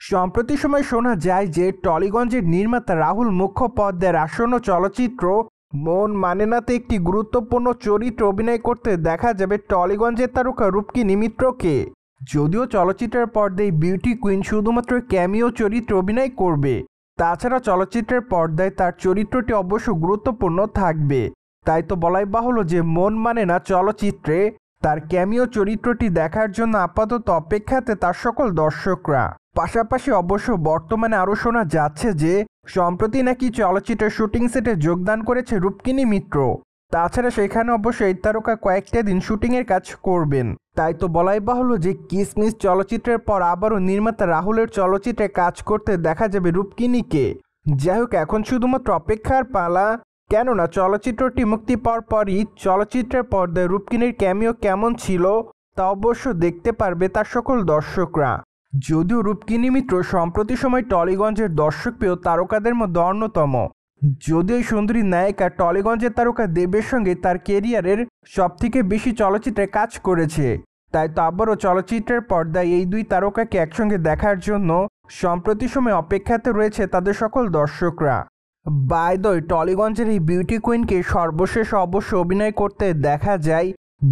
সম্প্রতি সময় শোনা যায় যে টলিগঞ্জের নির্মাতা রাহুল মুখোপাধ্যায়ের আসন্ন চলচ্চিত্র মন মানে নাতে একটি গুরুত্বপূর্ণ চরিত্রে অভিনয় করতে দেখা যাবে টলিগঞ্জের তারকা রূপকিনী মিত্রকে। যদিও চলচ্চিত্রের পর্দায় বিউটি কুইন শুধুমাত্র ক্যামিও চরিত্রে অভিনয় করবে, তাছাড়া চলচ্চিত্রের পর্দায় তার চরিত্রটি অবশ্য গুরুত্বপূর্ণ থাকবে। তাই তো বলাই বাহুল্য যে মন মানে না চলচ্চিত্রে তার ক্যামিও চরিত্রটি দেখার জন্য আপাতত অপেক্ষাতে তার সকল দর্শকরা। পাশাপাশি অবশ্য বর্তমানে আরও শোনা যাচ্ছে যে সম্প্রতি নাকি চলচ্চিত্রের শুটিং সেটে যোগদান করেছে রূপকিনী মিত্র। তাছাড়া সেখানে অবশ্য এই তারকা কয়েকটা দিন শুটিংয়ের কাজ করবেন। তাই তো বলাই বাহুল্য যে কিসমিস চলচ্চিত্রের পর আবারও নির্মাতা রাহুলের চলচ্চিত্রে কাজ করতে দেখা যাবে রূপকিনীকে। যাই হোক, এখন শুধুমাত্র অপেক্ষার পালা, কেননা চলচ্চিত্রটি মুক্তি পাওয়ার পরই চলচ্চিত্রের পর্দায় রূপকিনীর ক্যামিও কেমন ছিল তা অবশ্য দেখতে পারবে তার সকল দর্শকরা। যদিও রূপকিনী মিত্র সম্প্রতি সময় টলিগঞ্জের দর্শকপ্রিয় তারকাদের মধ্যে অন্যতম। যদিও এই সুন্দরী নায়িকা টলিগঞ্জের তারকা দেবের সঙ্গে তার কেরিয়ারের সবথেকে বেশি চলচ্চিত্রে কাজ করেছে, তাই তো আবারও চলচ্চিত্রের পর্দায় এই দুই তারকাকে একসঙ্গে দেখার জন্য সম্প্রতি সময় অপেক্ষাতে রয়েছে তাদের সকল দর্শকরা। বাই দ্য ওয়ে, টলিগঞ্জের এই বিউটি কুইনকে সর্বশেষ অবশ্য অভিনয় করতে দেখা যায়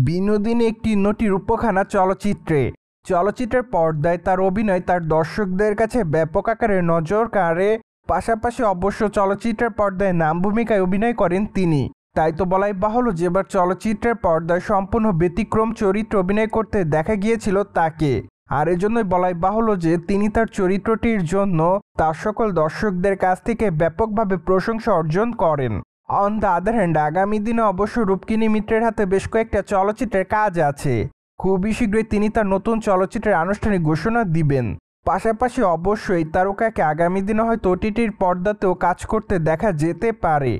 বিনোদিনী একটি নটি রূপখানা চলচ্চিত্রে। চলচ্চিত্রের পর্দায় তার অভিনয় তার দর্শকদের কাছে ব্যাপক আকারে নজর কাড়ে। পাশাপাশি অবশ্য চলচ্চিত্রের পর্দায় নাম ভূমিকায় অভিনয় করেন তিনি। তাই তো বলাই বাহুল্য যে এবার চলচ্চিত্রের পর্দায় সম্পূর্ণ ব্যতিক্রম চরিত্রে অভিনয় করতে দেখা গিয়েছিল তাকে। আর এজন্যই বলাই বাহুল্য যে তিনি তার চরিত্রটির জন্য তার সকল দর্শকদের কাছ থেকে ব্যাপকভাবে প্রশংসা অর্জন করেন। অন দ্য আদার হ্যান্ড, আগামী দিনে অবশ্য রূপকিনী মিত্রের হাতে বেশ কয়েকটা চলচ্চিত্রের কাজ আছে। খুবই শীঘ্রই তিনি তার নতুন চলচ্চিত্রের আনুষ্ঠানিক ঘোষণা দিবেন। পাশাপাশি অবশ্যই তারকাকে আগামী দিনে হয়তো ওটিটির পর্দাতেও কাজ করতে দেখা যেতে পারে।